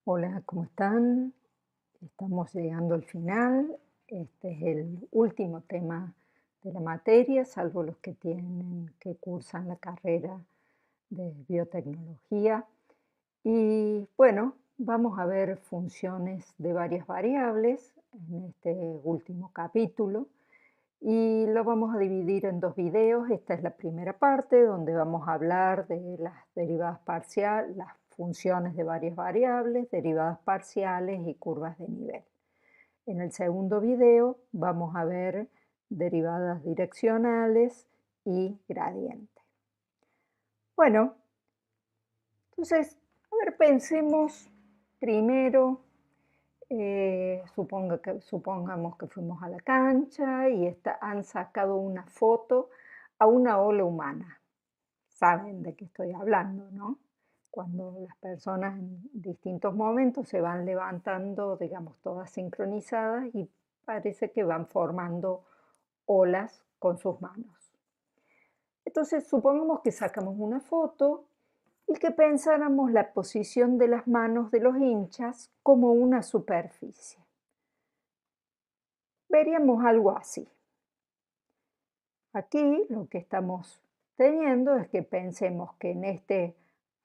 Hola, ¿cómo están? Estamos llegando al final. Este es el último tema de la materia, salvo los que cursan la carrera de biotecnología. Y bueno, vamos a ver funciones de varias variables en este último capítulo y lo vamos a dividir en dos videos. Esta es la primera parte donde vamos a hablar de las derivadas parciales, las funciones de varias variables, derivadas parciales y curvas de nivel. En el segundo video vamos a ver derivadas direccionales y gradiente. Bueno, entonces, a ver, pensemos primero. Supongamos que fuimos a la cancha y han sacado una foto a una ola humana. Saben de qué estoy hablando, ¿no? Cuando las personas en distintos momentos se van levantando, digamos, todas sincronizadas y parece que van formando olas con sus manos. Entonces, supongamos que sacamos una foto y que pensáramos la posición de las manos de los hinchas como una superficie. Veríamos algo así. Aquí lo que estamos teniendo es que pensemos que en este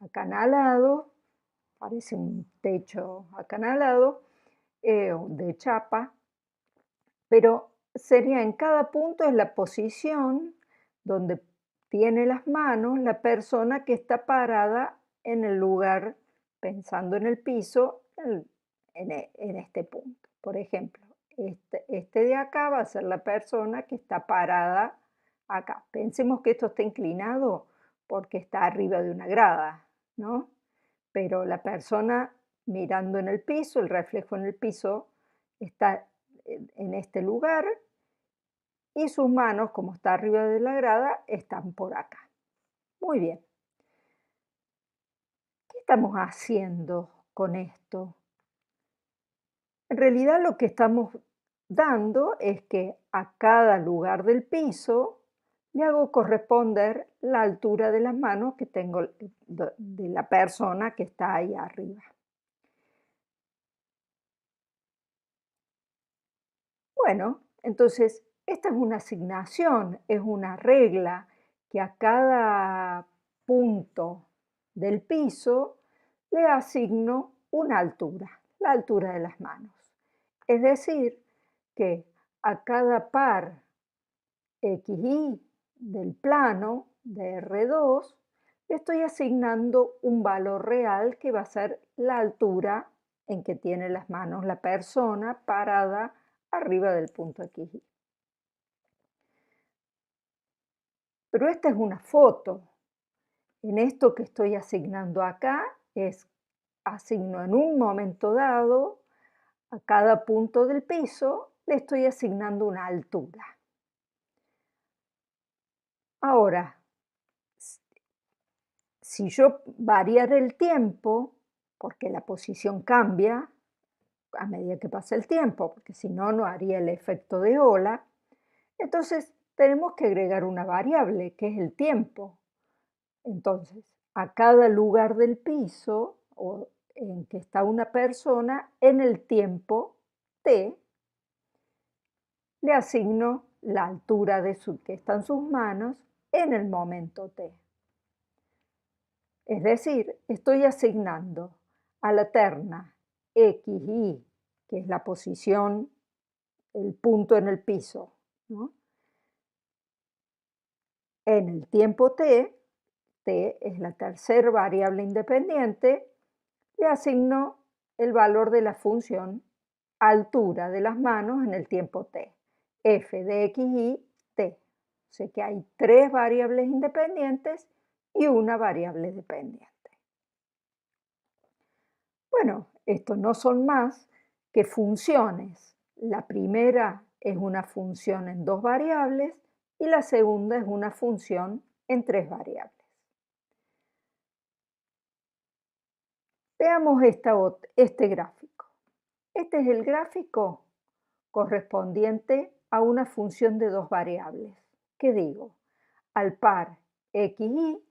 acanalado, parece un techo acanalado de chapa, pero sería en cada punto es la posición donde tiene las manos la persona que está parada en el lugar, pensando en el piso, en este punto. Por ejemplo, este de acá va a ser la persona que está parada acá. Pensemos que esto está inclinado porque está arriba de una grada, ¿no? Pero la persona mirando en el piso, el reflejo en el piso, está en este lugar y sus manos, como está arriba de la grada, están por acá. Muy bien. ¿Qué estamos haciendo con esto? En realidad lo que estamos dando es que a cada lugar del piso le hago corresponder la altura de las manos que tengo de la persona que está ahí arriba. Bueno, entonces esta es una asignación, es una regla que a cada punto del piso le asigno una altura, la altura de las manos. Es decir, que a cada par XY del plano de R2 le estoy asignando un valor real que va a ser la altura en que tiene las manos la persona parada arriba del punto XY. Pero esta es una foto. En esto que estoy asignando acá asigno en un momento dado a cada punto del piso, le estoy asignando una altura. Ahora, si yo variara el tiempo, porque la posición cambia a medida que pasa el tiempo, porque si no, no haría el efecto de ola, entonces tenemos que agregar una variable, que es el tiempo. Entonces, a cada lugar del piso o en que está una persona, en el tiempo t, le asigno la altura de que están sus manos en el momento t. Es decir, estoy asignando a la terna x, y, que es la posición, el punto en el piso, ¿no? En el tiempo t, t es la tercera variable independiente, le asigno el valor de la función altura de las manos en el tiempo t, f de x, y, t. O sea que hay tres variables independientes y una variable dependiente. Bueno, estos no son más que funciones. La primera es una función en dos variables y la segunda es una función en tres variables. Veamos este gráfico. Este es el gráfico correspondiente a una función de dos variables. ¿Qué digo? Al par xy,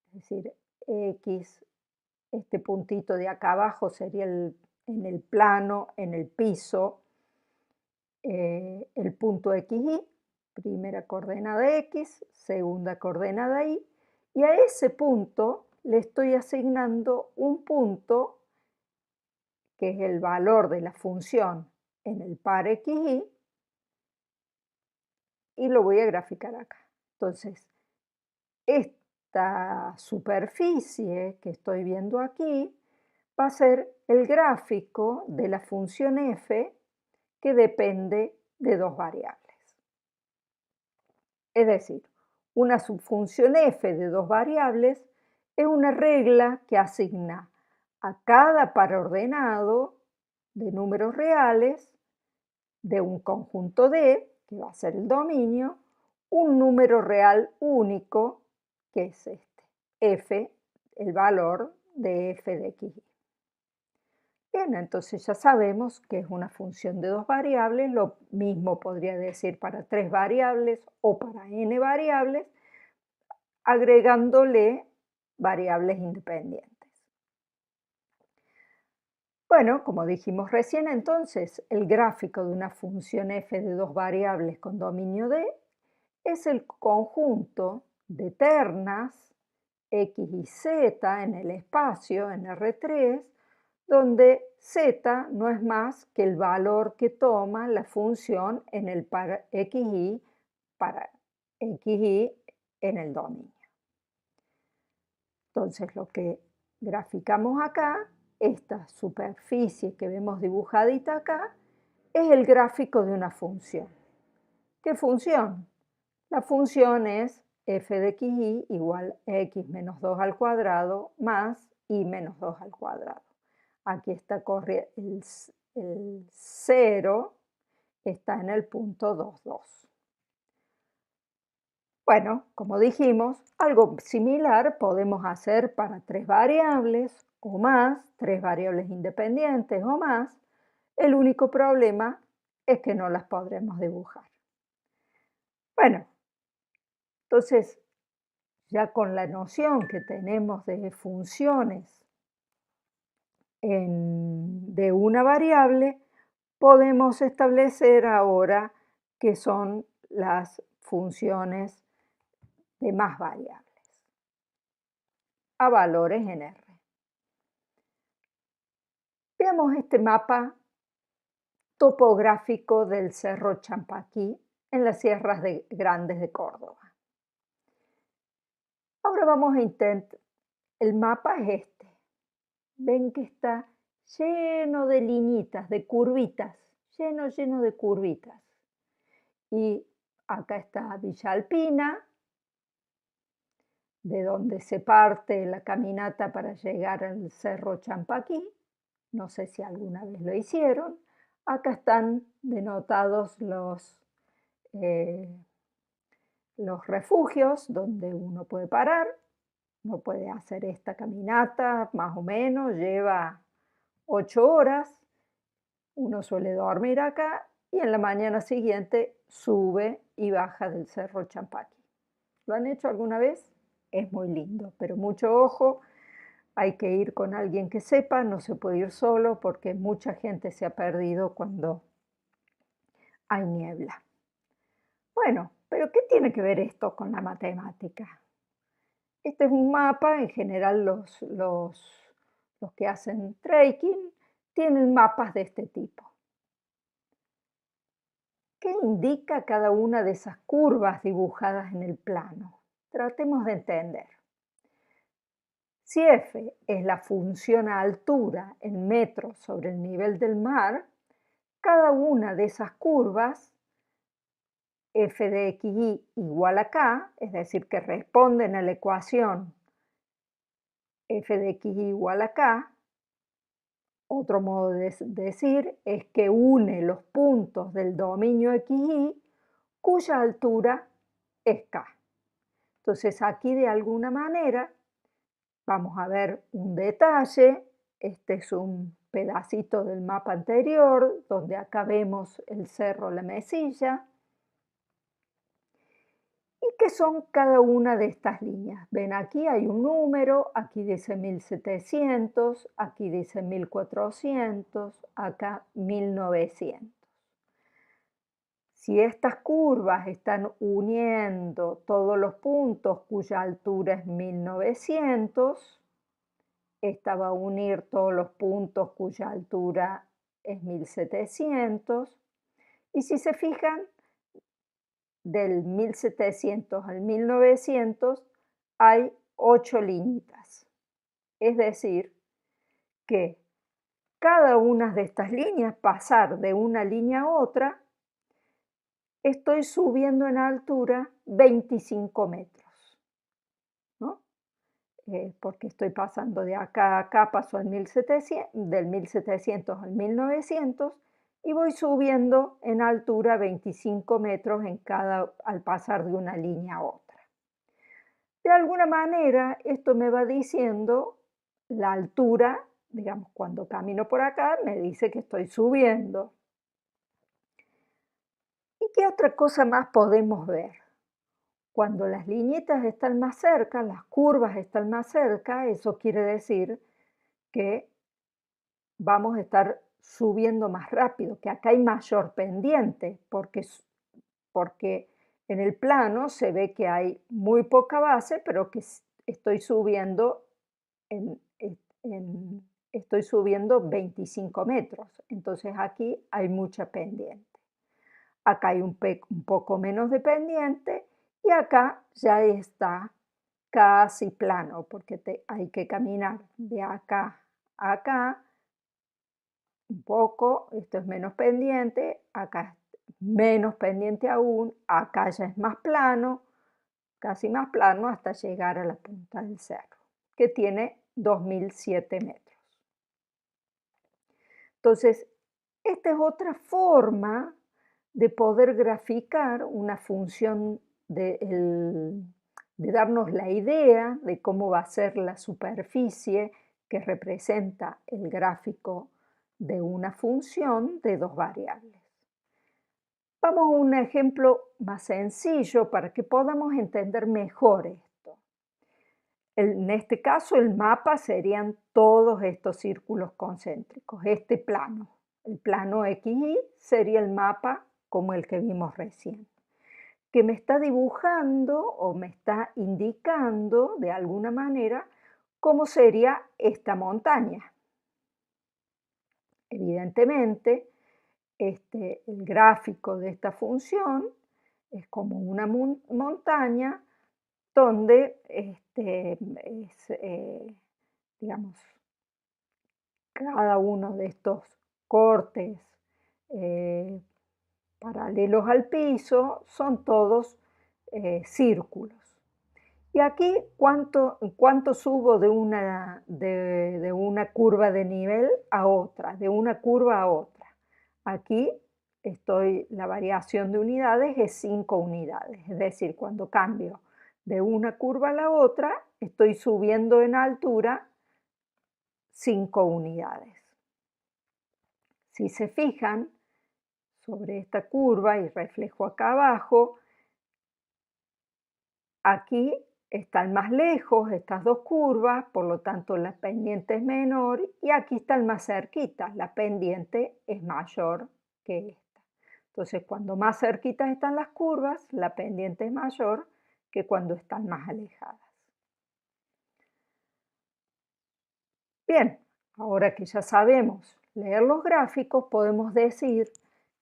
es decir, x este puntito de acá abajo sería en el plano, en el piso, el punto XY, primera coordenada X, segunda coordenada Y a ese punto le estoy asignando un punto que es el valor de la función en el par XY, y lo voy a graficar acá. Entonces, esta superficie que estoy viendo aquí va a ser el gráfico de la función f que depende de dos variables. Es decir, una subfunción f de dos variables es una regla que asigna a cada par ordenado de números reales de un conjunto D, que va a ser el dominio, un número real único, que es este, f, el valor de f de x. Bien, entonces ya sabemos que es una función de dos variables, lo mismo podría decir para tres variables o para n variables, agregándole variables independientes. Bueno, como dijimos recién, entonces, el gráfico de una función f de dos variables con dominio D es el conjunto de ternas x y z en el espacio, en R3, donde z no es más que el valor que toma la función en el par xy para xy en el dominio. Entonces, lo que graficamos acá, esta superficie que vemos dibujadita acá, es el gráfico de una función. ¿Qué función? La función es f de xy igual a x menos 2 al cuadrado más y menos 2 al cuadrado. Aquí está el 0, está en el punto 2, 2. Bueno, como dijimos, algo similar podemos hacer para tres variables o más, tres variables independientes o más. El único problema es que no las podremos dibujar. Bueno, entonces, ya con la noción que tenemos de funciones de una variable, podemos establecer ahora qué son las funciones de más variables a valores en R. Veamos este mapa topográfico del Cerro Champaquí en las Sierras Grandes de Córdoba. Ahora vamos a intentar, el mapa es este. Ven que está lleno de liñitas, de curvitas, lleno de curvitas. Y acá está Villa Alpina, de donde se parte la caminata para llegar al Cerro Champaquí. No sé si alguna vez lo hicieron. Acá están denotados los refugios donde uno puede parar. Uno puede hacer esta caminata, más o menos, lleva 8 horas. Uno suele dormir acá y en la mañana siguiente sube y baja del Cerro Champaquí. ¿Lo han hecho alguna vez? Es muy lindo, pero mucho ojo, hay que ir con alguien que sepa, no se puede ir solo porque mucha gente se ha perdido cuando hay niebla. Bueno, pero ¿qué tiene que ver esto con la matemática? Este es un mapa, en general los que hacen trekking tienen mapas de este tipo. ¿Qué indica cada una de esas curvas dibujadas en el plano? Tratemos de entender. Si f es la función a altura en metros sobre el nivel del mar, cada una de esas curvas, f de xy igual a k, es decir, que responden a la ecuación f de xy igual a k, otro modo de decir es que une los puntos del dominio xy cuya altura es k. Entonces aquí de alguna manera vamos a ver un detalle. Este es un pedacito del mapa anterior donde acá vemos el cerro La Mesilla. ¿Y qué son cada una de estas líneas? Ven, aquí hay un número, aquí dice 1700, aquí dice 1400, acá 1900. Si estas curvas están uniendo todos los puntos cuya altura es 1900, esta va a unir todos los puntos cuya altura es 1700. Y si se fijan, del 1700 al 1900 hay 8 líneas. Es decir, que cada una de estas líneas, pasar de una línea a otra, estoy subiendo en altura 25 metros, ¿no? Porque estoy pasando de acá a acá, paso al 1700, del 1700 al 1900 y voy subiendo en altura 25 metros al pasar de una línea a otra. De alguna manera, esto me va diciendo la altura, digamos, cuando camino por acá, me dice que estoy subiendo. ¿Y qué otra cosa más podemos ver? Cuando las liñitas están más cerca, las curvas están más cerca, eso quiere decir que vamos a estar subiendo más rápido, que acá hay mayor pendiente, porque en el plano se ve que hay muy poca base, pero que estoy subiendo, estoy subiendo 25 metros. Entonces aquí hay mucha pendiente. Acá hay un poco menos de pendiente y acá ya está casi plano, porque hay que caminar de acá a acá un poco, esto es menos pendiente, acá es menos pendiente aún, acá ya es más plano, casi más plano hasta llegar a la punta del cerro, que tiene 2007 metros. Entonces, esta es otra forma de poder graficar una función de darnos la idea de cómo va a ser la superficie que representa el gráfico de una función de dos variables. Vamos a un ejemplo más sencillo para que podamos entender mejor esto. En este caso, el mapa serían todos estos círculos concéntricos, este plano. El plano XY sería el mapa como el que vimos recién, que me está dibujando o me está indicando de alguna manera cómo sería esta montaña. Evidentemente, el gráfico de esta función es como una montaña donde digamos, cada uno de estos cortes paralelos al piso son todos círculos. Y aquí, ¿cuánto subo de una curva de nivel a otra, de una curva a otra? Aquí la variación de unidades es 5 unidades, es decir, cuando cambio de una curva a la otra, estoy subiendo en altura 5 unidades. Si se fijan sobre esta curva y reflejo acá abajo, aquí están más lejos estas dos curvas, por lo tanto la pendiente es menor, y aquí están más cerquitas, la pendiente es mayor que esta. Entonces, cuando más cerquitas están las curvas, la pendiente es mayor que cuando están más alejadas. Bien, ahora que ya sabemos leer los gráficos, podemos decir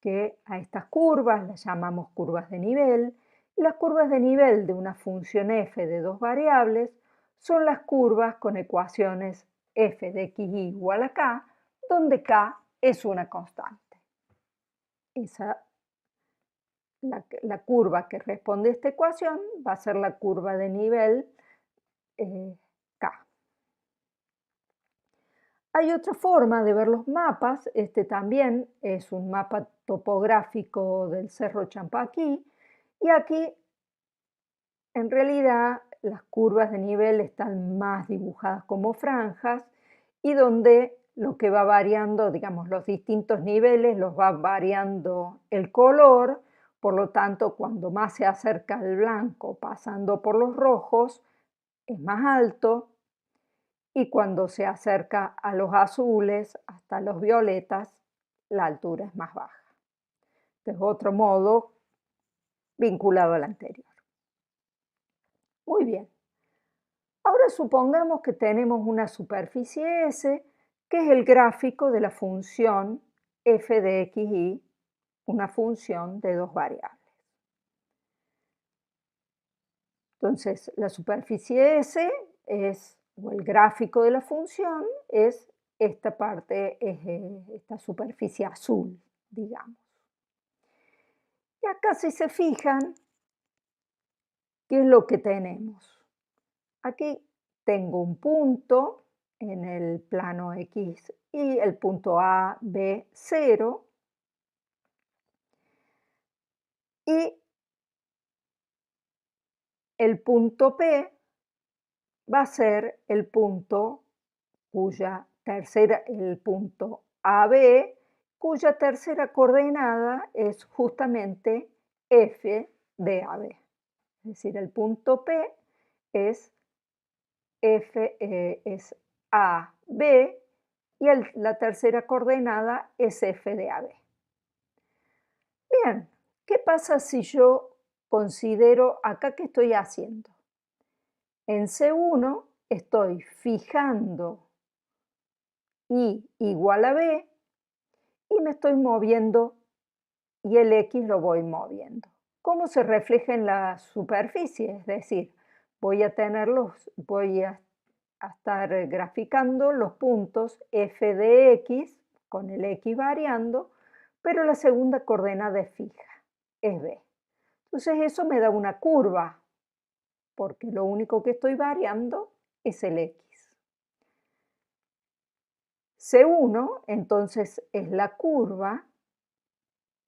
que a estas curvas las llamamos curvas de nivel, y las curvas de nivel de una función f de dos variables son las curvas con ecuaciones f de xy igual a k, donde k es una constante. La curva que responde a esta ecuación va a ser la curva de nivel k. Hay otra forma de ver los mapas, este también es un mapa topográfico del Cerro Champaquí, y aquí en realidad las curvas de nivel están más dibujadas como franjas y donde lo que va variando, digamos, los distintos niveles los va variando el color Por lo tanto, cuando más se acerca al blanco pasando por los rojos, es más alto, y cuando se acerca a los azules hasta los violetas, la altura es más baja. Este es otro modo vinculado al anterior. Muy bien. Ahora supongamos que tenemos una superficie S, que es el gráfico de la función f de x, y una función de dos variables. Entonces, la superficie S es, o el gráfico de la función, es esta parte, es esta superficie azul, digamos. Y acá, si se fijan, ¿qué es lo que tenemos? Aquí tengo un punto en el plano X y el punto A, B, 0, y el punto P va a ser el punto el punto AB, cuya tercera coordenada es justamente F de AB. Es decir, el punto P es es AB, y la tercera coordenada es F de AB. Bien, ¿qué pasa si yo considero acá qué estoy haciendo? En C1 estoy fijando I igual a B y me estoy moviendo, y el X lo voy moviendo. ¿Cómo se refleja en la superficie? Es decir, voy a estar graficando los puntos f de x, con el x variando, pero la segunda coordenada es fija, es B. Entonces eso me da una curva, porque lo único que estoy variando es el x. C1 entonces es la curva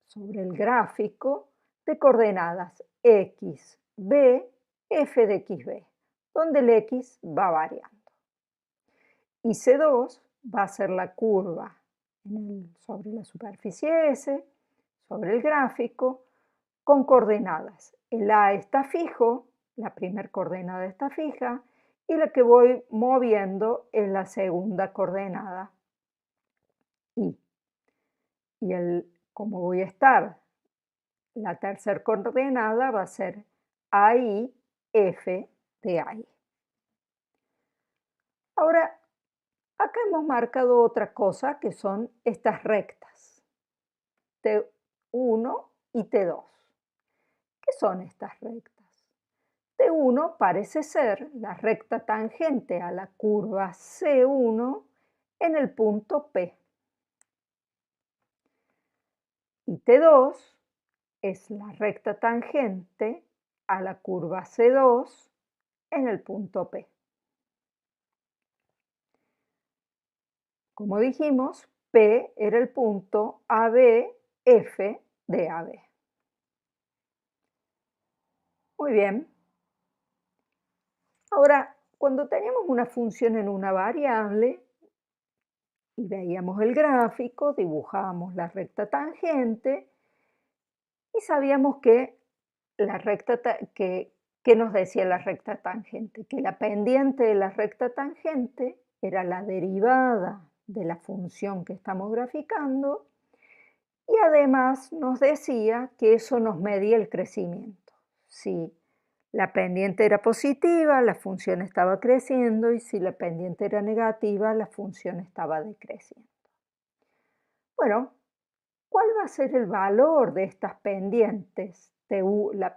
sobre el gráfico de coordenadas x, b, f de xb, donde el x va variando. Y C2 va a ser la curva sobre la superficie S, sobre el gráfico, con coordenadas. El A está fijo, la primera coordenada está fija, y la que voy moviendo es la segunda coordenada, I. Y como voy a estar, la tercera coordenada va a ser AI, F de AI. Ahora, acá hemos marcado otra cosa, que son estas rectas, T1 y T2. ¿Qué son estas rectas? T1 parece ser la recta tangente a la curva C1 en el punto P. Y T2 es la recta tangente a la curva C2 en el punto P. Como dijimos, P era el punto ABF de AB. Muy bien. Ahora, cuando teníamos una función en una variable y veíamos el gráfico, dibujábamos la recta tangente y sabíamos que ¿qué nos decía la recta tangente? Que la pendiente de la recta tangente era la derivada de la función que estamos graficando, y además nos decía que eso nos medía el crecimiento. Si la pendiente era positiva, la función estaba creciendo, y si la pendiente era negativa, la función estaba decreciendo. Bueno, ¿cuál va a ser el valor de estas pendientes? De la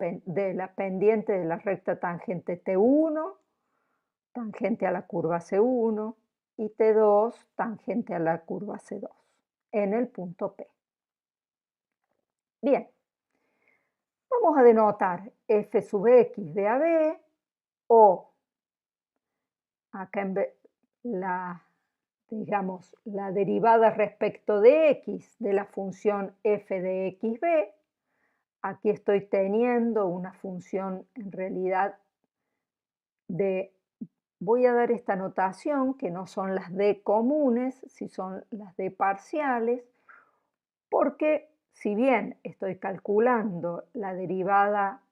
pendiente de la recta tangente T1, tangente a la curva C1, y T2, tangente a la curva C2, en el punto P. Bien, vamos a denotar f sub x de AB, o acá digamos, la derivada respecto de x de la función f de xb. Aquí estoy teniendo una función en realidad voy a dar esta notación, que no son las d comunes, si son las d parciales, porque si bien estoy calculando la derivada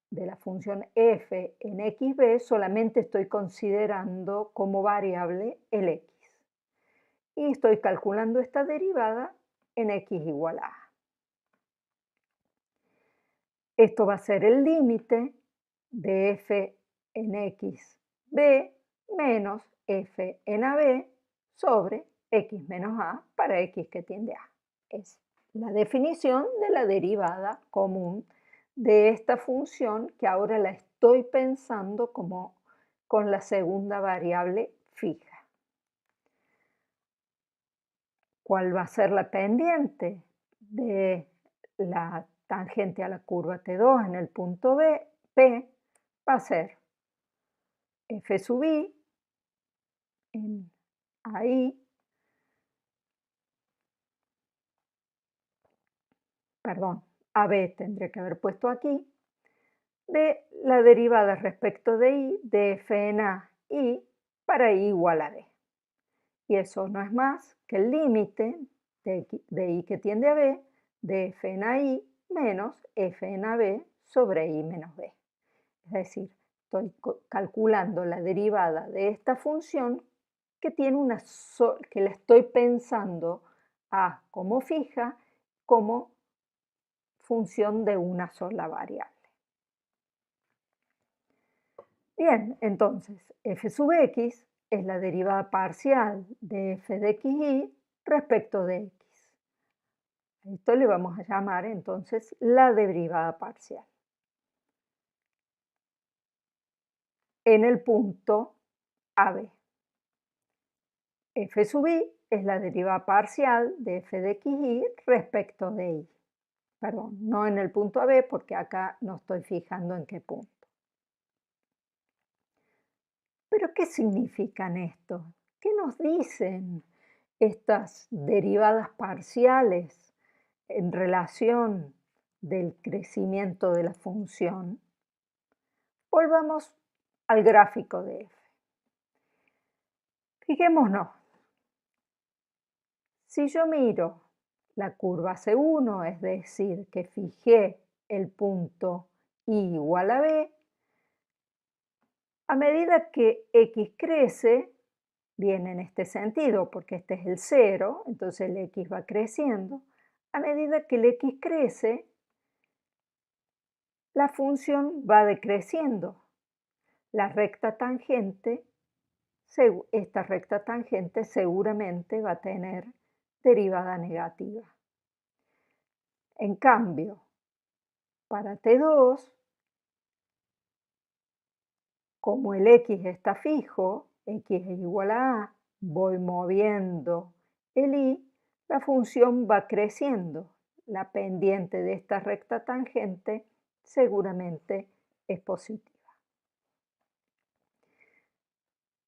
de la función f en xb, solamente estoy considerando como variable el x. Y estoy calculando esta derivada en x igual a a. Esto va a ser el límite de f en xb menos f en ab sobre x menos a para x que tiende a. Es la definición de la derivada común de esta función que ahora la estoy pensando como con la segunda variable fija. ¿Cuál va a ser la pendiente de la tangente a la curva T2 en el punto P? Va a ser f sub i en AI, perdón, AB tendría que haber puesto aquí, de la derivada respecto de i de f en a i para i igual a b. Y eso no es más que el límite de i que tiende a b de f en a i menos f en a b sobre i menos b. Es decir, estoy calculando la derivada de esta función que tiene que la estoy pensando a como fija, como función de una sola variable. Bien, entonces f sub x es la derivada parcial de f de xy respecto de x. A esto le vamos a llamar entonces la derivada parcial. En el punto AB. F sub i es la derivada parcial de f de xy respecto de y. Perdón, no en el punto AB porque acá no estoy fijando en qué punto. ¿Pero qué significan esto? ¿Qué nos dicen estas derivadas parciales en relación del crecimiento de la función? Volvamos al gráfico de f. Fijémonos, si yo miro la curva C1, es decir, que fijé el punto i igual a b, a medida que x crece, viene en este sentido, porque este es el 0, entonces el x va creciendo. A medida que el x crece, la función va decreciendo. La recta tangente, esta recta tangente seguramente va a tener derivada negativa. En cambio, para T2, como el x está fijo, x es igual a a, voy moviendo el y, la función va creciendo. La pendiente de esta recta tangente seguramente es positiva.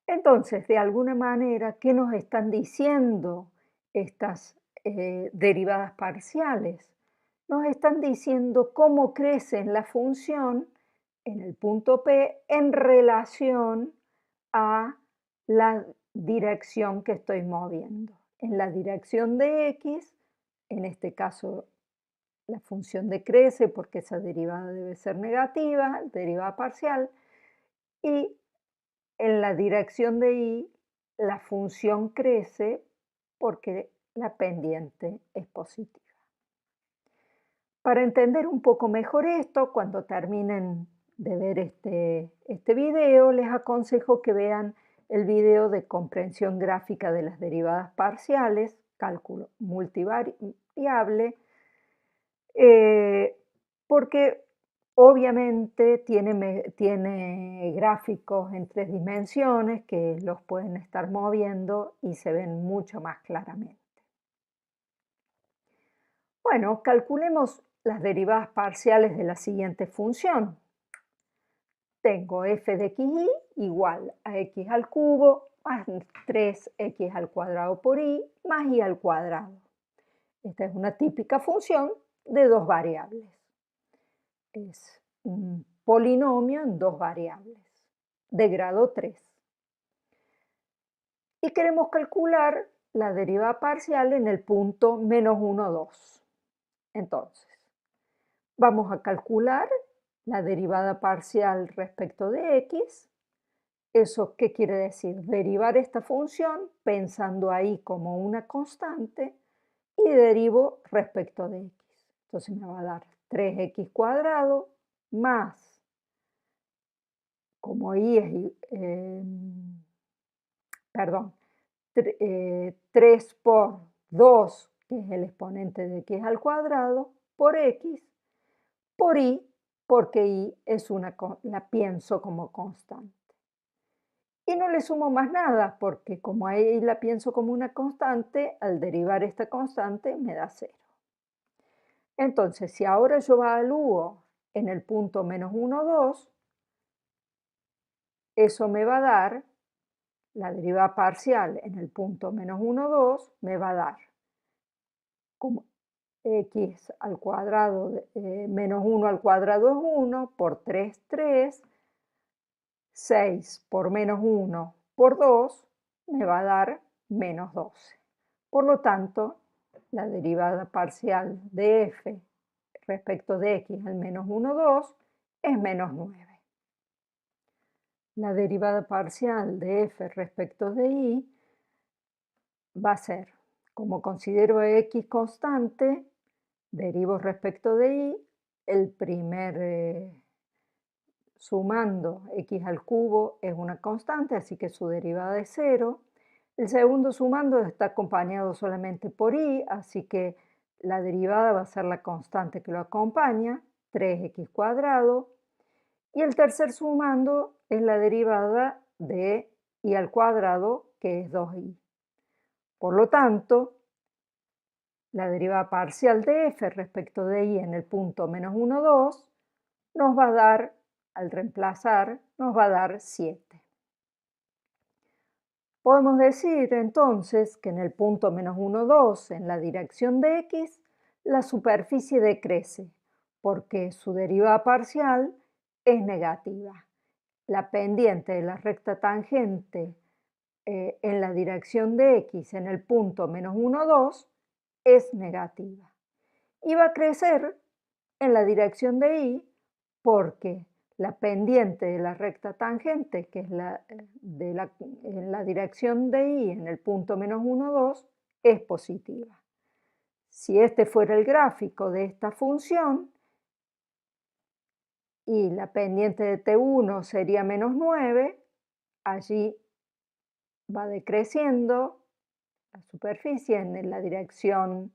Entonces, de alguna manera, ¿qué nos están diciendo estas derivadas parciales? Nos están diciendo cómo crece la función en el punto P en relación a la dirección que estoy moviendo. En la dirección de x, en este caso la función decrece porque esa derivada debe ser negativa, derivada parcial, y en la dirección de y la función crece porque la pendiente es positiva. Para entender un poco mejor esto, cuando terminen de ver este video, les aconsejo que vean el video de comprensión gráfica de las derivadas parciales, cálculo multivariable, porque obviamente tiene gráficos en 3 dimensiones que los pueden estar moviendo y se ven mucho más claramente. Bueno, calculemos las derivadas parciales de la siguiente función. Tengo f de xy igual a x al cubo más 3x al cuadrado por y más y al cuadrado. Esta es una típica función de dos variables. Es un polinomio en dos variables de grado 3. Y queremos calcular la derivada parcial en el punto menos 1, 2. Entonces, vamos a calcular la derivada parcial respecto de x. ¿Eso qué quiere decir? Derivar esta función pensando ahí como una constante y derivo respecto de x. Entonces me va a dar 3x² más, como y es, perdón, 3 por 2, que es el exponente de x², por x, por y, porque y es la pienso como constante. Y no le sumo más nada, porque como ahí la pienso como una constante, al derivar esta constante me da 0. Entonces, si ahora yo evalúo en el punto menos 1, 2, eso me va a dar, la derivada parcial en el punto menos 1, 2, me va a dar como x² menos 1 al cuadrado es 1, por 3, 3, 6 por menos 1 por 2 me va a dar menos 12. Por lo tanto, la derivada parcial de f respecto de x al menos 1, 2 es menos 9. La derivada parcial de f respecto de y va a ser, como considero x constante, derivo respecto de y, el primer sumando x³ es una constante, así que su derivada es 0. El segundo sumando está acompañado solamente por y, así que la derivada va a ser la constante que lo acompaña, 3x². Y el tercer sumando es la derivada de y², que es 2y. Por lo tanto, la derivada parcial de f respecto de y en el punto menos 1, 2 nos va a dar, al reemplazar, nos va a dar 7. Podemos decir entonces que en el punto menos 1, 2, en la dirección de x, la superficie decrece, porque su derivada parcial es negativa. La pendiente de la recta tangente en la dirección de x en el punto menos 1, 2 es negativa. Y va a crecer en la dirección de y porque la pendiente de la recta tangente, que es en la dirección de y en el punto menos 1, 2, es positiva. Si este fuera el gráfico de esta función y la pendiente de t1 sería menos 9, allí va decreciendo la superficie en la dirección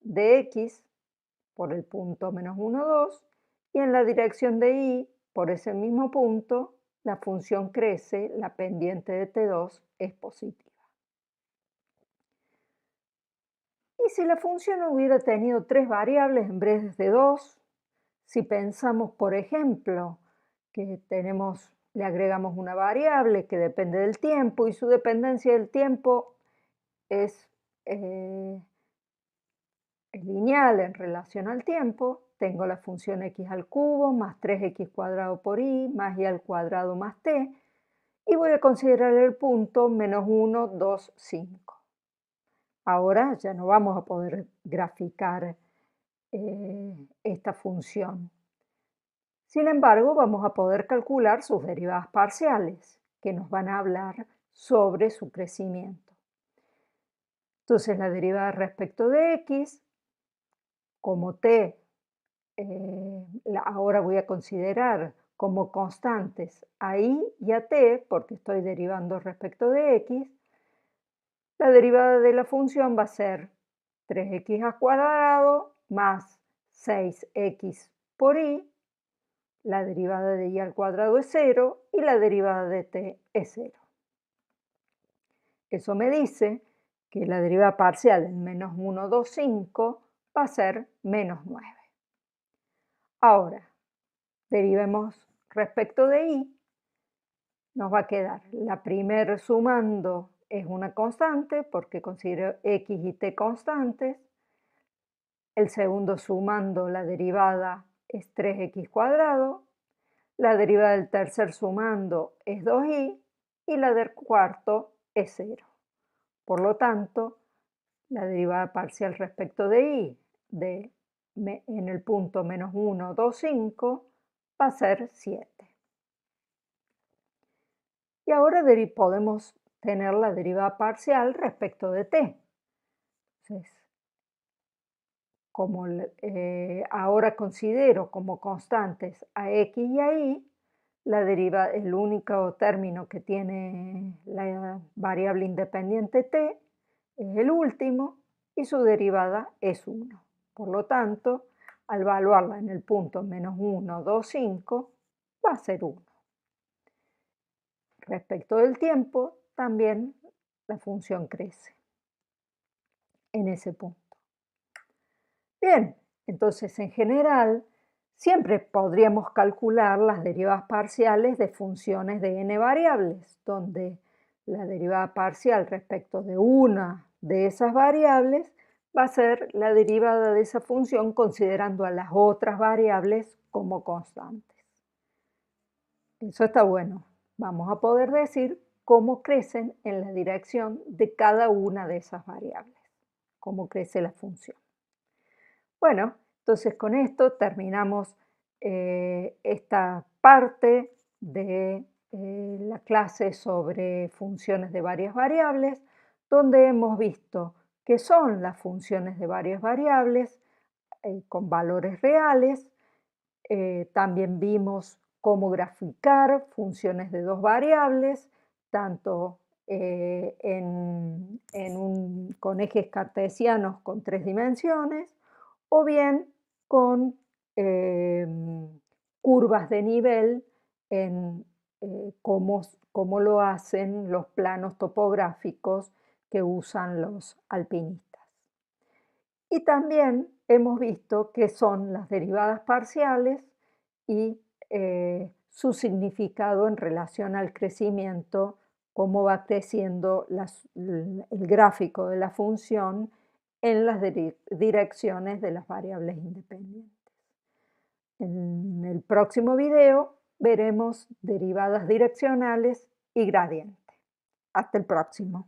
de x por el punto menos 1, 2, y en la dirección de y, por ese mismo punto, la función crece, la pendiente de t2 es positiva. Y si la función hubiera tenido 3 variables en vez de 2, si pensamos, por ejemplo, que le agregamos una variable que depende del tiempo y su dependencia del tiempo es lineal en relación al tiempo, tengo la función x³ más 3x² por y más y² más t, y voy a considerar el punto menos 1, 2, 5. Ahora ya no vamos a poder graficar esta función. Sin embargo, vamos a poder calcular sus derivadas parciales, que nos van a hablar sobre su crecimiento. Entonces, la derivada respecto de x, como t, ahora voy a considerar como constantes a y y a t, porque estoy derivando respecto de x, la derivada de la función va a ser 3x² más 6x por y, la derivada de y² es 0 y la derivada de t es 0. Eso me dice que la derivada parcial en menos 1, 2, 5 va a ser menos 9. Ahora, derivemos respecto de y, nos va a quedar la primera sumando es una constante porque considero x y t constantes, el segundo sumando la derivada es 3x², la derivada del tercer sumando es 2y y la del cuarto es 0. Por lo tanto, la derivada parcial respecto de y de en el punto menos 1, 2, 5 va a ser 7. Y ahora podemos tener la derivada parcial respecto de t. Entonces, como ahora considero como constantes a x y a y, el único término que tiene la variable independiente t es el último y su derivada es 1. Por lo tanto, al evaluarla en el punto menos 1, 2, 5, va a ser 1. Respecto del tiempo, también la función crece en ese punto. Bien, entonces en general siempre podríamos calcular las derivadas parciales de funciones de n variables, donde la derivada parcial respecto de una de esas variables va a ser la derivada de esa función considerando a las otras variables como constantes. Eso está bueno. Vamos a poder decir cómo crecen en la dirección de cada una de esas variables, cómo crece la función. Bueno, entonces con esto terminamos esta parte de la clase sobre funciones de varias variables, donde hemos visto qué son las funciones de varias variables con valores reales. También vimos cómo graficar funciones de dos variables, tanto con ejes cartesianos con 3 dimensiones, o bien con curvas de nivel en cómo lo hacen los planos topográficos que usan los alpinistas. Y también hemos visto qué son las derivadas parciales y su significado en relación al crecimiento, cómo va creciendo el gráfico de la función en las direcciones de las variables independientes. En el próximo video veremos derivadas direccionales y gradiente. Hasta el próximo.